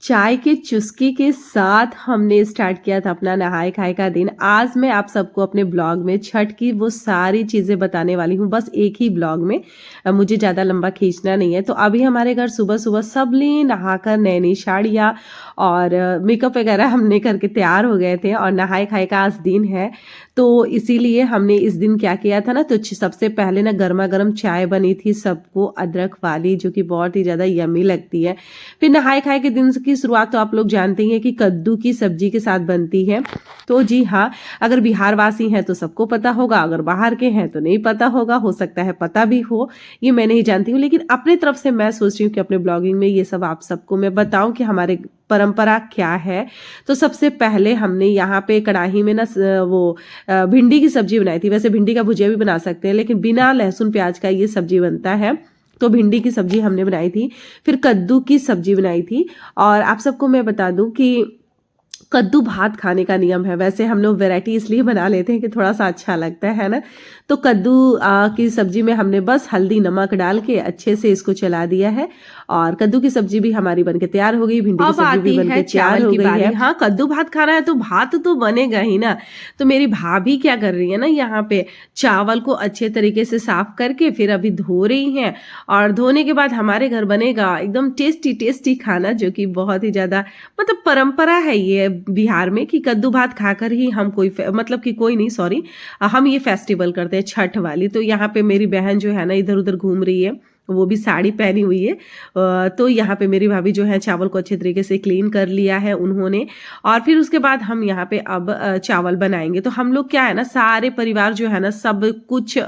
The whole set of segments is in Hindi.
चाय के चुस्की के साथ हमने स्टार्ट किया था अपना नहाए खाए का दिन। आज मैं आप सबको अपने ब्लॉग में छठ की वो सारी चीज़ें बताने वाली हूँ, बस एक ही ब्लॉग में। मुझे ज़्यादा लंबा खींचना नहीं है। तो अभी हमारे घर सुबह-सुबह सब ने नहाकर नई-नई साड़ियाँ और मेकअप वगैरह हमने करके तैयार हो गए थे और नहाए खाए का आज दिन है। तो इसीलिए हमने इस दिन क्या किया था ना, तो सबसे पहले ना गरमा-गरम चाय बनी थी सबको, अदरक वाली, जो कि बहुत ही ज़्यादा यम्मी लगती है। फिर नहाए खाए के दिन की शुरुआत तो आप लोग जानते ही हैं कि कद्दू की सब्जी के साथ बनती है। तो जी हाँ, अगर बिहार वासी हैं तो सबको पता होगा, अगर बाहर के हैं तो नहीं पता होगा, हो सकता है पता भी हो, ये मैं नहीं जानती हूँ। लेकिन अपनी तरफ से मैं सोच रही हूँ कि अपने ब्लॉगिंग में ये सब आप सबको मैं बताऊँ कि हमारे परंपरा क्या है। तो सबसे पहले हमने यहाँ पे कढ़ाई में ना भिंडी की सब्जी बनाई थी। वैसे भिंडी का भुजिया भी बना सकते हैं, लेकिन बिना लहसुन प्याज का ये सब्जी बनता है। तो भिंडी की सब्जी हमने बनाई थी, फिर कद्दू की सब्जी बनाई थी। और आप सबको मैं बता दूं कि कद्दू भात खाने का नियम है। वैसे हम लोग वैरायटी इसलिए बना लेते हैं कि थोड़ा सा अच्छा लगता है ना। तो कद्दू की सब्जी में हमने बस हल्दी नमक डाल के अच्छे से इसको चला दिया है और कद्दू की सब्जी भी हमारी बनके तैयार हो गई, भिंडी की सब्जी भी बनके तैयार हो गई है। हाँ, कद्दू भात खाना है तो भात तो बनेगा ही ना। तो मेरी भाभी क्या कर रही है ना, यहाँ पे चावल को अच्छे तरीके से साफ करके फिर अभी धो रही हैं और धोने के बाद हमारे घर बनेगा एकदम टेस्टी टेस्टी खाना, जो कि बहुत ही ज्यादा मतलब परंपरा है ये बिहार में कि कद्दू भात खाकर ही हम मतलब कि कोई नहीं, सॉरी, हम ये फेस्टिवल करते हैं छठ वाली। तो यहाँ पे मेरी बहन जो है ना इधर उधर घूम रही है, वो भी साड़ी पहनी हुई है। तो यहाँ पे मेरी भाभी जो है चावल को अच्छे तरीके से क्लीन कर लिया है उन्होंने। और फिर उसके बाद हम यहाँ पे अब चावल बनाएंगे। तो हम लोग क्या है ना, सारे परिवार जो है ना सब कुछ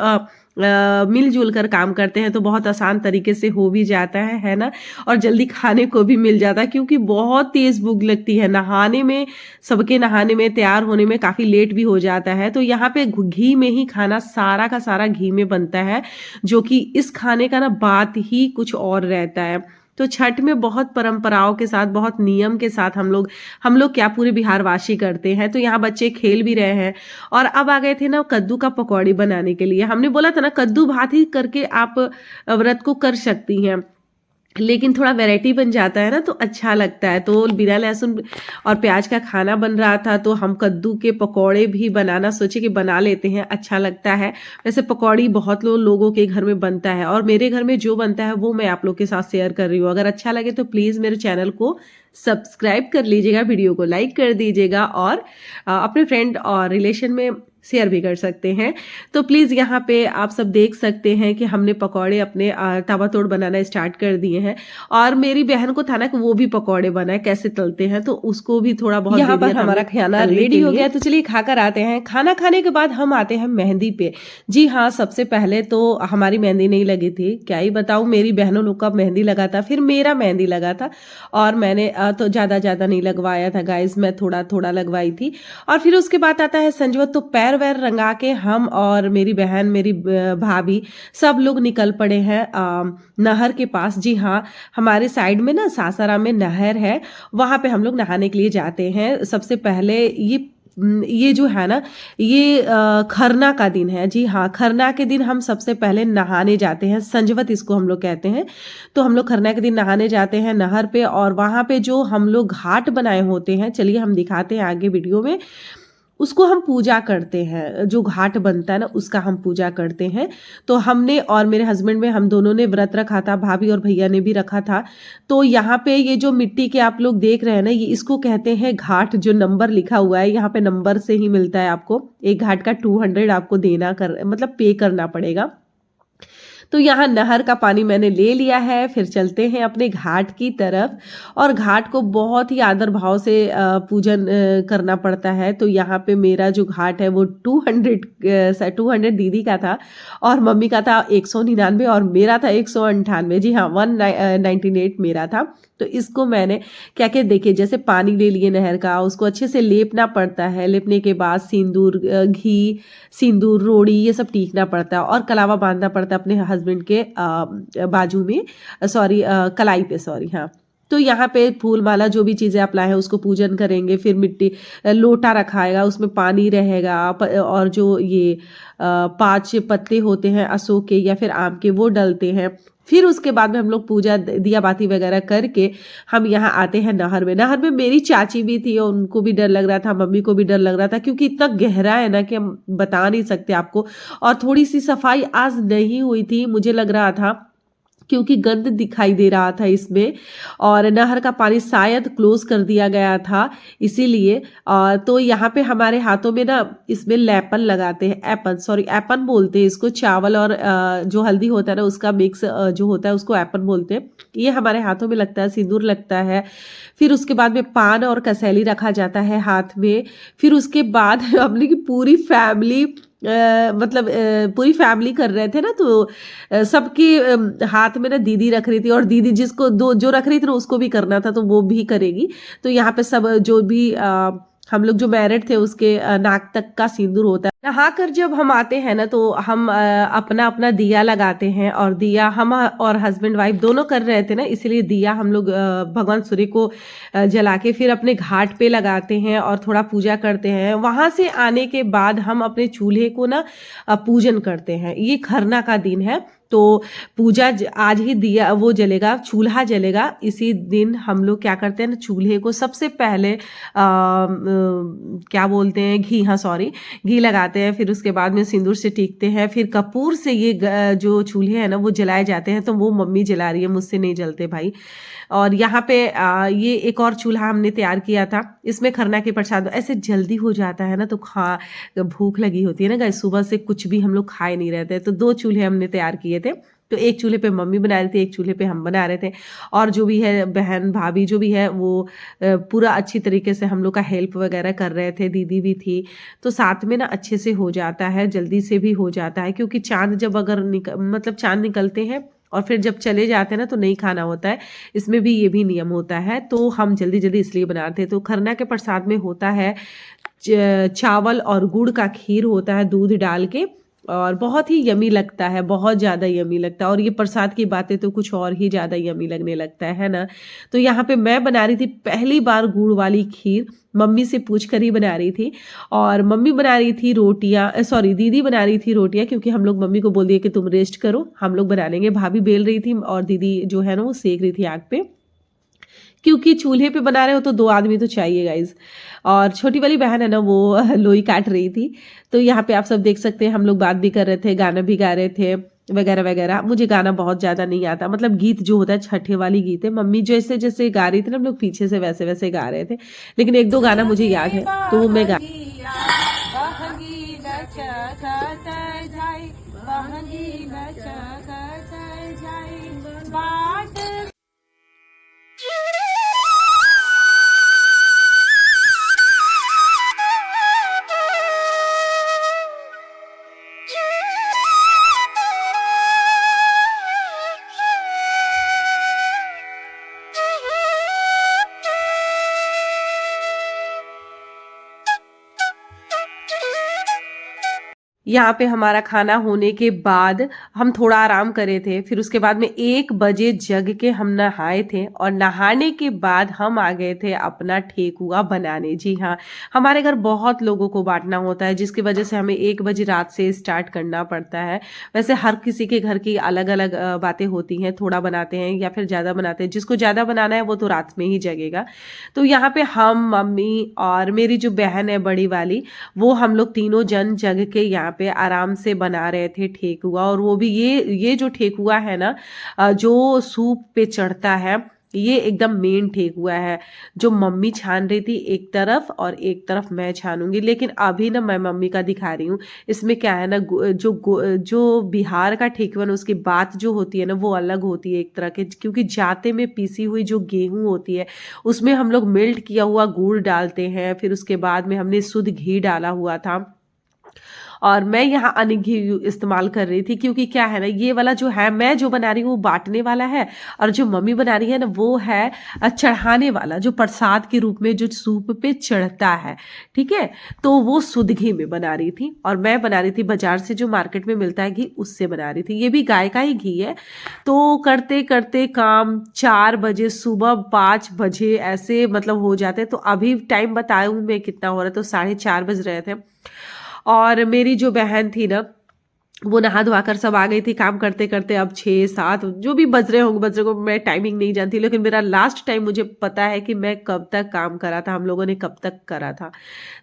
मिलजुल कर काम करते हैं, तो बहुत आसान तरीके से हो भी जाता है ना। और जल्दी खाने को भी मिल जाता है, क्योंकि बहुत तेज भूख लगती है नहाने में, सबके नहाने में तैयार होने में काफी लेट भी हो जाता है। तो यहाँ पे घी में ही खाना सारा का सारा घी में बनता है, जो कि इस खाने का ना बात ही कुछ और रहता है। तो छठ में बहुत परंपराओं के साथ, बहुत नियम के साथ हम लोग क्या पूरे बिहारवासी करते हैं। तो यहाँ बच्चे खेल भी रहे हैं और अब आ गए थे ना कद्दू का पकौड़ी बनाने के लिए। हमने बोला था ना कद्दू भात ही करके आप व्रत को कर सकती हैं, लेकिन थोड़ा वैरायटी बन जाता है ना तो अच्छा लगता है। तो बिना लहसुन और प्याज का खाना बन रहा था, तो हम कद्दू के पकौड़े भी बनाना सोचे कि बना लेते हैं, अच्छा लगता है। वैसे पकौड़ी बहुत लोगों के घर में बनता है और मेरे घर में जो बनता है वो मैं आप लोग के साथ शेयर कर रही हूँ। अगर अच्छा लगे तो प्लीज़ मेरे चैनल को सब्सक्राइब कर लीजिएगा, वीडियो को लाइक कर दीजिएगा और अपने फ्रेंड और रिलेशन में शेयर भी कर सकते हैं। तो प्लीज़ यहाँ पे आप सब देख सकते हैं कि हमने पकौड़े अपने ताबड़तोड़ बनाना स्टार्ट कर दिए हैं। और मेरी बहन को था ना कि वो भी पकौड़े बनाए, कैसे तलते हैं, तो उसको भी थोड़ा बहुत यहाँ पर हमारा खाना रेडी हो गया। तो चलिए खाकर आते हैं। खाना खाने के बाद हम आते हैं मेहंदी पे। जी हाँ, सबसे पहले तो हमारी मेहंदी नहीं लगी थी, क्या ही बताऊँ, मेरी बहनों लोग का मेहंदी लगा था, फिर मेरा मेहंदी लगा था और मैंने तो ज़्यादा नहीं लगवाया था गाइज, मैं थोड़ा थोड़ा लगवाई थी। और फिर उसके बाद आता है संजवत। तो पैर वैर रंगा के हम और मेरी बहन, मेरी भाभी, सब लोग निकल पड़े हैं नहर के पास। जी हाँ, हमारे साइड में ना सासाराम में नहर है, वहाँ पे हम लोग नहाने के लिए जाते हैं। सबसे पहले ये जो है ना, ये खरना का दिन है। जी हाँ, खरना के दिन हम सबसे पहले नहाने जाते हैं, संजवत इसको हम लोग कहते हैं। तो हम लोग खरना के दिन नहाने जाते हैं नहर पे और वहाँ पे जो हम लोग घाट बनाए होते हैं, चलिए हम दिखाते हैं आगे वीडियो में, उसको हम पूजा करते हैं। जो घाट बनता है ना उसका हम पूजा करते हैं। तो हमने और मेरे हस्बैंड में हम दोनों ने व्रत रखा था, भाभी और भैया ने भी रखा था। तो यहाँ पे ये जो मिट्टी के आप लोग देख रहे हैं ना, ये इसको कहते हैं घाट। जो नंबर लिखा हुआ है यहाँ पे नंबर से ही मिलता है आपको। एक घाट का 200 आपको मतलब पे करना पड़ेगा। तो यहाँ नहर का पानी मैंने ले लिया है, फिर चलते हैं अपने घाट की तरफ। और घाट को बहुत ही आदर भाव से पूजन करना पड़ता है। तो यहाँ पे मेरा जो घाट है वो 200 दीदी का था और मम्मी का था 199 और मेरा था 198। जी हाँ, 198 मेरा था। तो इसको मैंने क्या क्या देखिए, जैसे पानी ले लिए नहर का, उसको अच्छे से लेपना पड़ता है। लेपने के बाद सिंदूर, घी, सिंदूर, रोड़ी, ये सब टीकना पड़ता है और कलावा बांधना पड़ता है अपने हस्बैंड के बाजू में, सॉरी, कलाई पे, सॉरी, हाँ। तो यहाँ पे फूल माला जो भी चीज़ें आप लाए हैं उसको पूजन करेंगे, फिर मिट्टी लोटा रखाएगा, उसमें पानी रहेगा और जो ये 5 पत्ते होते हैं अशोक के या फिर आम के वो डलते हैं। फिर उसके बाद में हम लोग पूजा दिया बाती वगैरह करके हम यहाँ आते हैं नहर में। नहर में मेरी चाची भी थी और उनको भी डर लग रहा था, मम्मी को भी डर लग रहा था क्योंकि इतना गहरा है ना कि हम बता नहीं सकते आपको। और थोड़ी सी सफाई आज नहीं हुई थी, मुझे लग रहा था क्योंकि गंद दिखाई दे रहा था इसमें, और नहर का पानी शायद क्लोज कर दिया गया था इसीलिए। तो यहाँ पे हमारे हाथों में ना इसमें लेपन लगाते हैं, एपन, सॉरी एपन बोलते हैं इसको। चावल और जो हल्दी होता है ना उसका मिक्स जो होता है उसको एपन बोलते हैं। ये हमारे हाथों में लगता है, सिंदूर लगता है। फिर उसके बाद में पान और कसैली रखा जाता है हाथ में। फिर उसके बाद हमने की पूरी फैमिली मतलब पूरी फैमिली कर रहे थे ना, तो सबके हाथ में ना दीदी रख रही थी, और दीदी जिसको दो जो रख रही थी ना उसको भी करना था तो वो भी करेगी। तो यहाँ पे सब जो भी हम लोग जो मैरिड थे उसके नाक तक का सिंदूर होता है। नहा कर जब हम आते हैं ना तो हम अपना अपना दिया लगाते हैं, और दिया हम और हस्बैंड वाइफ दोनों कर रहे थे ना, इसलिए दिया हम लोग भगवान सूर्य को जला के फिर अपने घाट पे लगाते हैं और थोड़ा पूजा करते हैं। वहां से आने के बाद हम अपने चूल्हे को ना पूजन करते हैं। ये खरना का दिन है तो पूजा आज ही दिया वो जलेगा, चूल्हा जलेगा। इसी दिन हम लोग क्या करते हैं ना, चूल्हे को सबसे पहले क्या बोलते हैं, घी, हाँ सॉरी, घी लगाते हैं। फिर उसके बाद में सिंदूर से टीकते हैं, फिर कपूर से ये जो चूल्हे हैं ना वो जलाए जाते हैं। तो वो मम्मी जला रही है, मुझसे नहीं जलते भाई। और यहाँ पे ये एक और चूल्हा हमने तैयार किया था, इसमें खरना के प्रसाद ऐसे जल्दी हो जाता है ना, तो भूख लगी होती है ना गाइस, सुबह से कुछ भी हम लोग खाए नहीं रहते। तो 2 चूल्हे हमने तैयार किए थे। तो एक चूल्हे पे मम्मी बना रही थी, एक चूल्हे पे हम बना रहे थे। और जो भी है बहन भाभी जो भी है वो पूरा अच्छी तरीके से हम लोग का हेल्प वगैरह कर रहे थे, दीदी भी थी। तो साथ में ना अच्छे से हो जाता है, जल्दी से भी हो जाता है, क्योंकि चांद जब अगर मतलब चांद निकलते हैं और फिर जब चले जाते हैं ना तो नहीं खाना होता है, इसमें भी ये भी नियम होता है। तो हम जल्दी जल्दी इसलिए बनाते हैं। तो खरना के प्रसाद में होता है चावल और गुड़ का खीर होता है दूध डाल के, और बहुत ही यमी लगता है, बहुत ज़्यादा यमी लगता है। और ये प्रसाद की बातें तो कुछ और ही ज़्यादा यमी लगने लगता है ना। तो यहाँ पे मैं बना रही थी पहली बार गुड़ वाली खीर, मम्मी से पूछ कर ही बना रही थी। और मम्मी बना रही थी रोटियां, सॉरी दीदी बना रही थी रोटियां, क्योंकि हम लोग मम्मी को बोल दिए कि तुम रेस्ट करो, हम लोग बना लेंगे। भाभी बेल रही थी और दीदी जो है ना वो सेक रही थी आग पे, क्योंकि चूल्हे पे बना रहे हो तो 2 आदमी तो चाहिए गाइज। और छोटी वाली बहन है ना वो लोई काट रही थी। तो यहाँ पे आप सब देख सकते हैं, हम लोग बात भी कर रहे थे, गाना भी गा रहे थे वगैरह वगैरह। मुझे गाना बहुत ज़्यादा नहीं आता, मतलब गीत जो होता है छठे वाली गीत है, मम्मी जैसे जैसे गा रही थी ना हम लोग पीछे से वैसे वैसे गा रहे थे। लेकिन 1-2 गाना मुझे याद है तो वो मैं गा। यहाँ पे हमारा खाना होने के बाद हम थोड़ा आराम करे थे। फिर उसके बाद में 1 बजे जग के हम नहाए थे, और नहाने के बाद हम आ गए थे अपना ठेकुआ बनाने। जी हाँ, हमारे घर बहुत लोगों को बांटना होता है, जिसकी वजह से हमें 1 बजे रात से स्टार्ट करना पड़ता है। वैसे हर किसी के घर की अलग अलग बातें होती हैं, थोड़ा बनाते हैं या फिर ज़्यादा बनाते हैं। जिसको ज़्यादा बनाना है वो तो रात में ही जगेगा। तो यहाँ पे हम, मम्मी और मेरी जो बहन है बड़ी वाली, वो हम लोग तीनों जन जग के यहाँ पे आराम से बना रहे थे ठेकुआ। और वो भी ये जो ठेकुआ है ना, जो सूप पे चढ़ता है, ये एकदम मेन ठेकुआ है, जो मम्मी छान रही थी एक तरफ और एक तरफ मैं छानूंगी। लेकिन अभी ना मैं मम्मी का दिखा रही हूँ। इसमें क्या है ना, जो बिहार का ठेकुआ ना उसकी बात जो होती है ना वो अलग होती है एक तरह के, क्योंकि जाते में पीसी हुई जो गेहूं होती है उसमें हम लोग मेल्ट किया हुआ गुड़ डालते हैं। फिर उसके बाद में हमने शुद्ध घी डाला हुआ था, और मैं यहाँ अनिक घी इस्तेमाल कर रही थी, क्योंकि क्या है ना, ये वाला जो है मैं जो बना रही हूँ वो बांटने वाला है, और जो मम्मी बना रही है ना वो है चढ़ाने वाला, जो प्रसाद के रूप में जो सूप पे चढ़ता है। ठीक है, तो वो शुद्ध घी में बना रही थी, और मैं बना रही थी बाजार से जो मार्केट में मिलता है घी, उससे बना रही थी। ये भी गाय का ही घी है। तो करते करते काम 4 बजे, सुबह 5 बजे ऐसे मतलब हो जाते। तो अभी टाइम बताऊं मैं कितना हो रहा है, तो 4:30 बज रहे थे। और मेरी जो बहन थी ना, वो नहा धोआ कर सब आ गई थी काम करते करते। अब 6-7 जो भी बज रहे होंगे, बज रहे को मैं टाइमिंग नहीं जानती, लेकिन मेरा लास्ट टाइम मुझे पता है कि मैं कब तक काम करा था, हम लोगों ने कब तक करा था।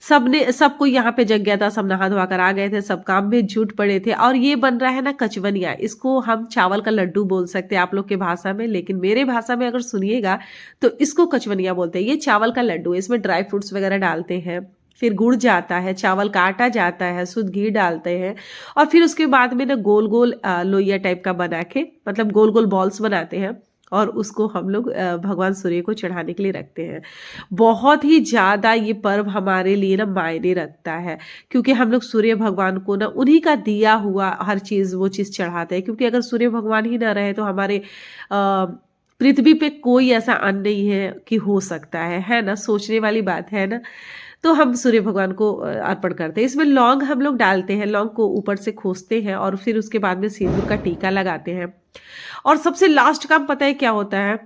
सबको यहाँ पे जग गया था, सब नहा धोआ कर आ गए थे, सब काम में जुट पड़े थे। और ये बन रहा है ना कचवनिया, इसको हम चावल का लड्डू बोल सकते हैं आप लोग के भाषा में, लेकिन मेरे भाषा में अगर सुनिएगा तो इसको कचवनिया बोलते हैं। ये चावल का लड्डू, इसमें ड्राई फ्रूट्स वगैरह डालते हैं, फिर गुड़ जाता है, चावल का आटा जाता है, शुद्ध घी डालते हैं, और फिर उसके बाद में ना गोल गोल लोइया टाइप का बना के, मतलब गोल गोल बॉल्स बनाते हैं, और उसको हम लोग भगवान सूर्य को चढ़ाने के लिए रखते हैं। बहुत ही ज़्यादा ये पर्व हमारे लिए ना मायने रखता है, क्योंकि हम लोग सूर्य भगवान को ना उन्हीं का दिया हुआ हर चीज़ वो चीज़ चढ़ाते हैं। क्योंकि अगर सूर्य भगवान ही ना रहे तो हमारे पृथ्वी पे कोई ऐसा अन्न नहीं है कि हो सकता है ना। सोचने वाली बात है ना। तो हम सूर्य भगवान को अर्पण करते हैं। इसमें लौंग हम लोग डालते हैं, लौंग को ऊपर से खोसते हैं, और फिर उसके बाद में सिंदूर का टीका लगाते हैं। और सबसे लास्ट काम पता है क्या होता है?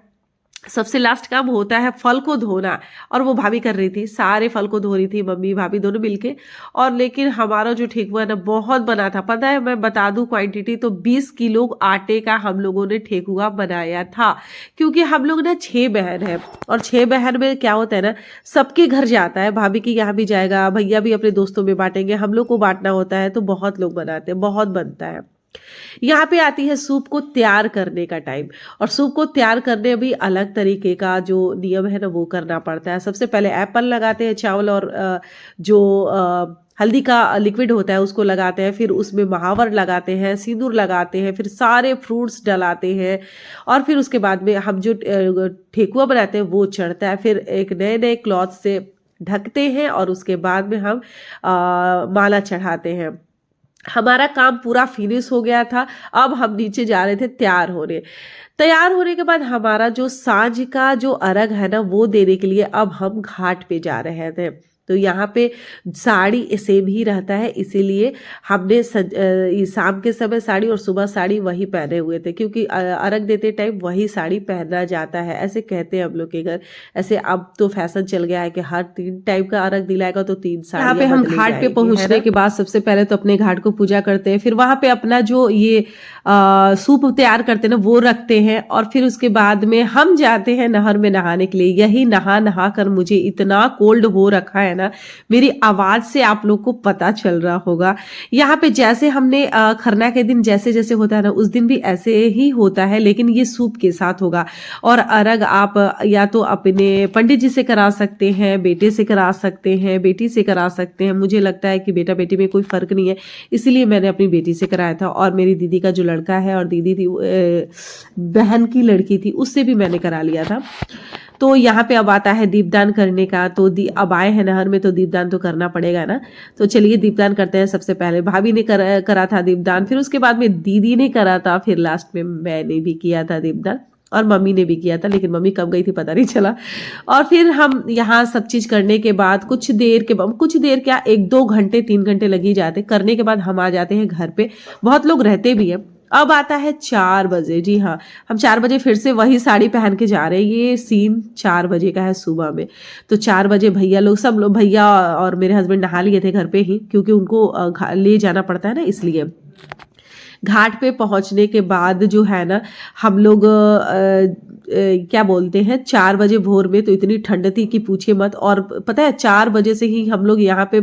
सबसे लास्ट काम होता है फल को धोना। और वो भाभी कर रही थी, सारे फल को धो रही थी, मम्मी भाभी दोनों मिलके। और लेकिन हमारा जो ठेकुआ है ना बहुत बना था, पता है, मैं बता दूं क्वांटिटी तो 20 किलो आटे का हम लोगों ने ठेकुआ बनाया था। क्योंकि हम लोग ना 6 बहन है, और 6 बहन में क्या होता है ना, सबके घर जाता है, भाभी के यहाँ भी जाएगा, भैया भी अपने दोस्तों में बांटेंगे, हम लोग को बांटना होता है, तो बहुत लोग बनाते हैं, बहुत बनता है। यहाँ पे आती है सूप को तैयार करने का टाइम। और सूप को तैयार करने भी अलग तरीके का जो नियम है ना वो करना पड़ता है। सबसे पहले एप्पल लगाते हैं, चावल और जो हल्दी का लिक्विड होता है उसको लगाते हैं, फिर उसमें महावर लगाते हैं, सिंदूर लगाते हैं, फिर सारे फ्रूट्स डलाते हैं, और फिर उसके बाद में हम जो ठेकुआ बनाते हैं वो चढ़ता है। फिर एक नए नए क्लॉथ से ढकते हैं, और उसके बाद में हम माला चढ़ाते हैं। हमारा काम पूरा फिनिश हो गया था। अब हम नीचे जा रहे थे तैयार होने के बाद हमारा जो सांझ का जो अर्घ है ना वो देने के लिए अब हम घाट पे जा रहे थे। तो यहाँ पे साड़ी सेम ही रहता है, इसीलिए हमने शाम के समय साड़ी और सुबह साड़ी वही पहने हुए थे, क्योंकि अर्घ देते टाइम वही साड़ी पहना जाता है, ऐसे कहते हैं हम लोग के घर। ऐसे अब तो फैशन चल गया है कि हर 3 टाइप का अर्घ दिलाएगा तो 3 साड़ी। यहाँ पे हम घाट पे पहुंचने के बाद सबसे पहले तो अपने घाट को पूजा करते हैं, फिर वहां पे अपना जो ये सूप तैयार करते हैं ना वो रखते हैं, और फिर उसके बाद में हम जाते हैं नहर में नहाने के लिए। यही नहा कर मुझे इतना कोल्ड हो रखा है ना, मेरी आवाज से आप लोग को पता चल रहा होगा। यहाँ पे जैसे हमने खरना के दिन जैसे जैसे होता है ना, उस दिन भी ऐसे ही होता है, लेकिन ये सूप के साथ होगा। और अर्घ आप या तो अपने पंडित जी से करा सकते हैं, बेटे से करा सकते हैं, बेटी से करा सकते हैं। मुझे लगता है कि बेटा बेटी में कोई फर्क नहीं है, इसीलिए मैंने अपनी बेटी से कराया था। और मेरी दीदी का जो लड़का है, और दीदी थी बहन की लड़की थी, उससे भी मैंने करा लिया था। तो यहाँ पे अब आता है दीपदान करने का। तो अब आए हैं नहर में तो दीपदान तो करना पड़ेगा ना। तो चलिए दीपदान करते हैं। सबसे पहले भाभी ने करा था दीपदान, फिर उसके बाद में दीदी ने करा था, फिर लास्ट में मैंने भी किया था दीपदान, और मम्मी ने भी किया था, लेकिन मम्मी कब गई थी पता नहीं चला। और फिर हम यहाँ सब चीज करने के बाद कुछ देर क्या 1-2 घंटे 3 घंटे लग ही जाते। करने के बाद हम आ जाते हैं घर पे, बहुत लोग रहते भी हैं। अब आता है 4 बजे। जी हाँ, हम 4 बजे फिर से वही साड़ी पहन के जा रहे हैं। ये सीन 4 बजे का है सुबह में। तो 4 बजे भैया लोग, सब लोग, भैया और मेरे हस्बैंड नहा लिए थे घर पे ही, क्योंकि उनको ले जाना पड़ता है ना, इसलिए। घाट पे पहुंचने के बाद जो है ना, हम लोग क्या बोलते हैं, 4 बजे भोर में तो इतनी ठंड थी कि पूछिए मत। और पता है 4 बजे से ही हम लोग यहाँ पे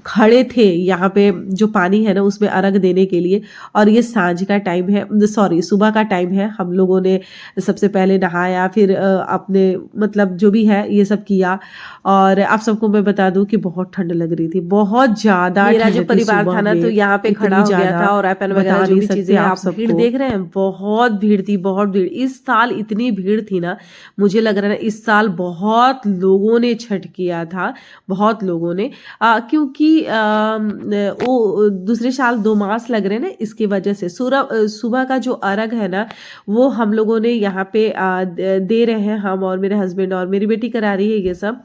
खड़े थे, यहाँ पे जो पानी है ना उसमें अर्घ देने के लिए। और ये सांझ का टाइम है, सॉरी सुबह का टाइम है। हम लोगों ने सबसे पहले नहाया, फिर अपने मतलब जो भी है ये सब किया। और आप सबको मैं बता दूं कि बहुत ठंड लग रही थी, बहुत ज्यादा। मेरा जो परिवार था ना तो यहाँ पे खड़ा हो गया था, और एप्पल वगैरह जो नहीं भी सकते चीज़ें हैं, आप आप भीड़ सबको। देख रहे हैं, बहुत भीड़ थी, बहुत भीड़। इस साल इतनी भीड़ थी ना, मुझे लग रहा है ना इस साल बहुत लोगों ने छठ किया था, बहुत लोगों ने। क्योंकि वो दूसरे साल 2 मास लग रहे हैं ना, इसकी वजह से सुबह का जो अर्घ है ना, वो हम लोगों ने यहाँ पे दे रहे हैं, हम और मेरे हस्बैंड और मेरी बेटी करा रही है ये सब।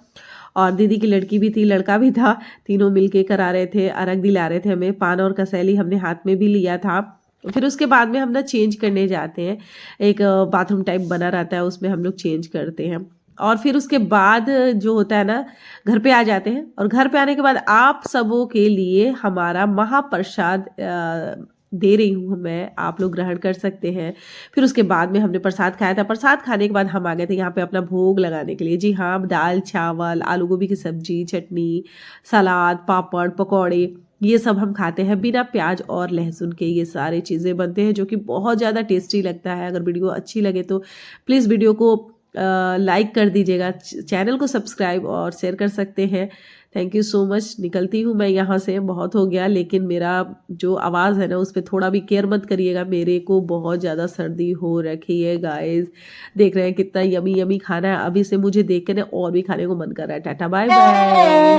और दीदी की लड़की भी थी, लड़का भी था, तीनों मिलके करा रहे थे, अर्घ दिला रहे थे हमें। पान और कसैली हमने हाथ में भी लिया था। फिर उसके बाद में हम ना चेंज करने जाते हैं, एक बाथरूम टाइप बना रहता है, उसमें हम लोग चेंज करते हैं। और फिर उसके बाद जो होता है ना, घर पे आ जाते हैं, और घर पे आने के बाद आप सबों के लिए हमारा महाप्रसाद दे रही हूँ मैं, आप लोग ग्रहण कर सकते हैं। फिर उसके बाद में हमने प्रसाद खाया था। प्रसाद खाने के बाद हम आ गए थे यहाँ पे अपना भोग लगाने के लिए। जी हाँ, दाल, चावल, आलू गोभी की सब्जी, चटनी, सलाद, पापड़, पकौड़े, ये सब हम खाते हैं बिना प्याज और लहसुन के। ये सारी चीज़ें बनते हैं जो कि बहुत ज़्यादा टेस्टी लगता है। अगर वीडियो अच्छी लगे तो प्लीज़ वीडियो को लाइक कर दीजिएगा, चैनल को सब्सक्राइब और शेयर कर सकते हैं। Thank you so much. निकलती हूँ मैं यहाँ से, बहुत हो गया, लेकिन मेरा जो आवाज़ है ना उस पे थोड़ा भी केयर मत करिएगा, मेरे को बहुत ज़्यादा सर्दी हो रखी है गाइस। देख रहे हैं कितना यमी यमी खाना है, अभी से मुझे देख के ना और भी खाने को मन कर रहा है। Tata bye bye.